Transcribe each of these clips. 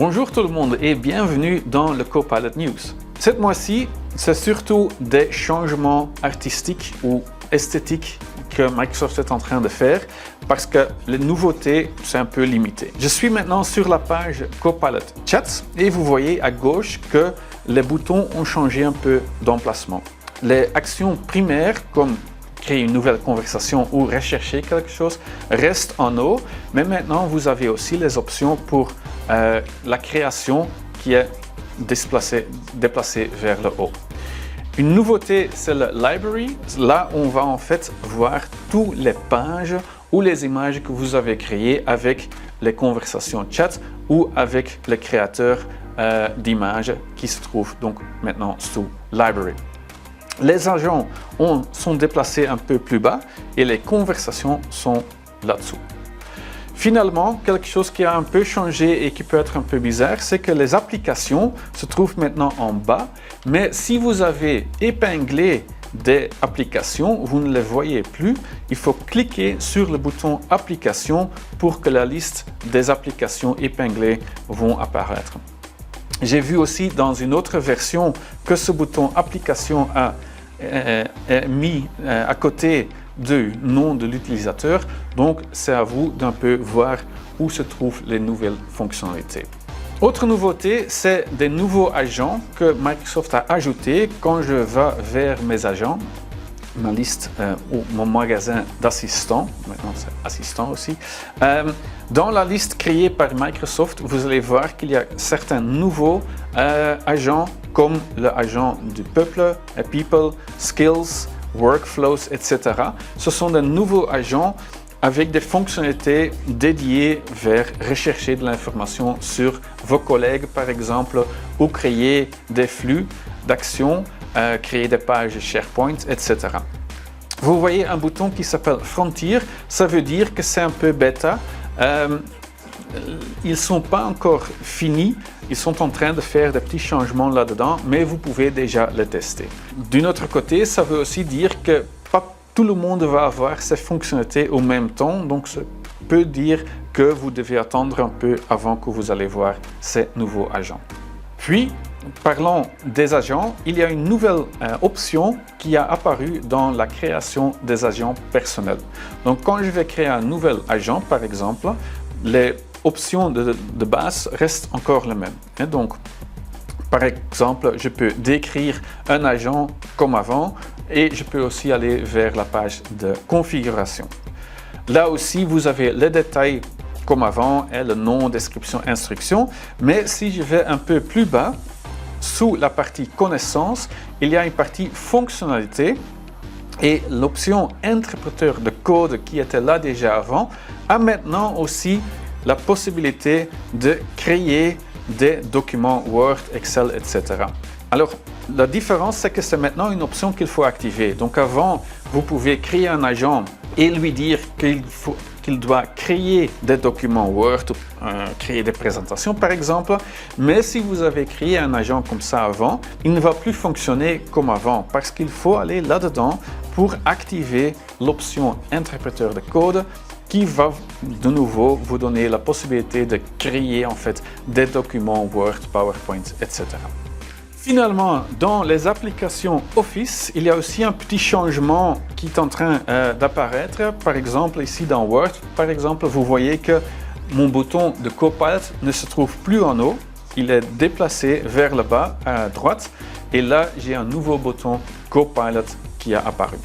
Bonjour tout le monde et bienvenue dans le Copilot News. Cette mois-ci, c'est surtout des changements artistiques ou esthétiques que Microsoft est en train de faire parce que les nouveautés, c'est un peu limité. Je suis maintenant sur la page Copilot Chat et vous voyez à gauche que les boutons ont changé un peu d'emplacement. Les actions primaires comme créer une nouvelle conversation ou rechercher quelque chose restent en haut, mais maintenant vous avez aussi les options pour la création qui est déplacée vers le haut. Une nouveauté, c'est le Library. Là, on va en fait voir toutes les pages ou les images que vous avez créées avec les conversations chat ou avec les créateurs d'images qui se trouvent donc maintenant sous Library. Les agents sont déplacés un peu plus bas et les conversations sont là-dessous. Finalement, quelque chose qui a un peu changé et qui peut être un peu bizarre, c'est que les applications se trouvent maintenant en bas, mais si vous avez épinglé des applications, vous ne les voyez plus. Il faut cliquer sur le bouton Applications pour que la liste des applications épinglées vont apparaître. J'ai vu aussi dans une autre version que ce bouton Application est mis à côté du nom de l'utilisateur, donc c'est à vous d'un peu voir où se trouvent les nouvelles fonctionnalités. Autre nouveauté, c'est des nouveaux agents que Microsoft a ajoutés quand je vais vers mes agents, ma liste ou mon magasin d'assistants, maintenant c'est assistant aussi. Dans la liste créée par Microsoft, vous allez voir qu'il y a certains nouveaux agents comme le agent du peuple, people, skills, workflows, etc. Ce sont de nouveaux agents avec des fonctionnalités dédiées vers rechercher de l'information sur vos collègues par exemple ou créer des flux d'actions, créer des pages SharePoint, etc. Vous voyez un bouton qui s'appelle Frontier, ça veut dire que c'est un peu bêta. Ils ne sont pas encore finis, ils sont en train de faire des petits changements là-dedans, mais vous pouvez déjà les tester. D'un autre côté, ça veut aussi dire que pas tout le monde va avoir ces fonctionnalités au même temps, donc ça peut dire que vous devez attendre un peu avant que vous allez voir ces nouveaux agents. Puis, parlons des agents, il y a une nouvelle option qui a apparu dans la création des agents personnels. Donc, quand je vais créer un nouvel agent, par exemple, les options de base restent encore les mêmes. Et donc, par exemple, je peux décrire un agent comme avant et je peux aussi aller vers la page de configuration. Là aussi, vous avez les détails comme avant, et le nom, description, instruction. Mais si je vais un peu plus bas, sous la partie connaissance, il y a une partie fonctionnalité et l'option interpréteur de code qui était là déjà avant a maintenant aussi la possibilité de créer des documents Word, Excel, etc. Alors, la différence, c'est que c'est maintenant une option qu'il faut activer. Donc avant, vous pouvez créer un agent et lui dire qu'il doit créer des documents Word, créer des présentations par exemple. Mais si vous avez créé un agent comme ça avant, il ne va plus fonctionner comme avant parce qu'il faut aller là-dedans pour activer l'option interpréteur de code qui va de nouveau vous donner la possibilité de créer en fait des documents Word, PowerPoint, etc. Finalement, dans les applications Office, il y a aussi un petit changement qui est en train d'apparaître. Par exemple, ici dans Word, par exemple, vous voyez que mon bouton de Copilot ne se trouve plus en haut. Il est déplacé vers le bas à droite. Et là, j'ai un nouveau bouton Copilot qui a apparu.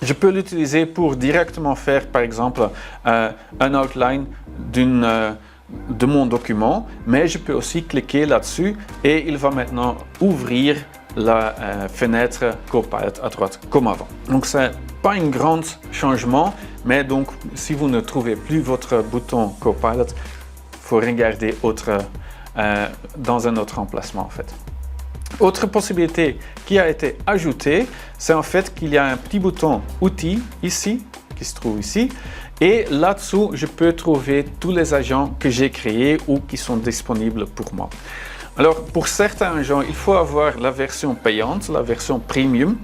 Je peux l'utiliser pour directement faire, par exemple, un outline de mon document, mais je peux aussi cliquer là-dessus et il va maintenant ouvrir la fenêtre Copilot à droite comme avant. Donc, ce n'est pas un grand changement, mais donc, si vous ne trouvez plus votre bouton Copilot, il faut regarder dans un autre emplacement en fait. Autre possibilité qui a été ajoutée, c'est en fait qu'il y a un petit bouton Outils ici, qui se trouve ici, et là-dessous, je peux trouver tous les agents que j'ai créés ou qui sont disponibles pour moi. Alors, pour certains agents, il faut avoir la version payante, la version premium,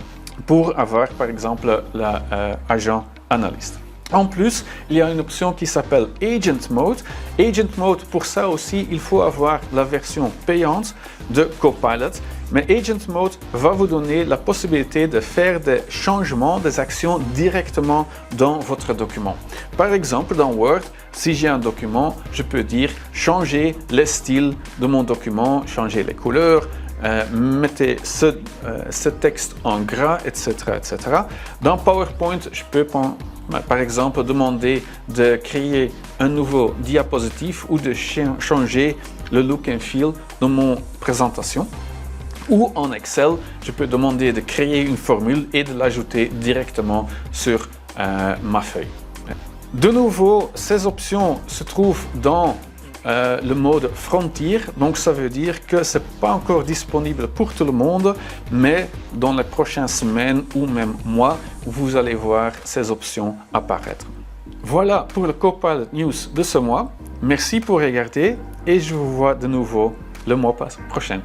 pour avoir par exemple l'agent analyste. En plus, il y a une option qui s'appelle Agent Mode. Agent Mode, pour ça aussi, il faut avoir la version payante de Copilot. Mais Agent Mode va vous donner la possibilité de faire des changements, des actions directement dans votre document. Par exemple, dans Word, si j'ai un document, je peux dire changer les styles de mon document, changer les couleurs, mettez ce texte en gras, etc., etc. Dans PowerPoint, je peux par exemple demander de créer un nouveau diapositive ou de changer le look and feel de mon présentation. Ou en Excel, je peux demander de créer une formule et de l'ajouter directement sur ma feuille. De nouveau, ces options se trouvent dans le mode Frontier, donc ça veut dire que ce n'est pas encore disponible pour tout le monde, mais dans les prochaines semaines ou même mois, vous allez voir ces options apparaître. Voilà pour le Copilot News de ce mois. Merci pour regarder et je vous vois de nouveau le mois prochain.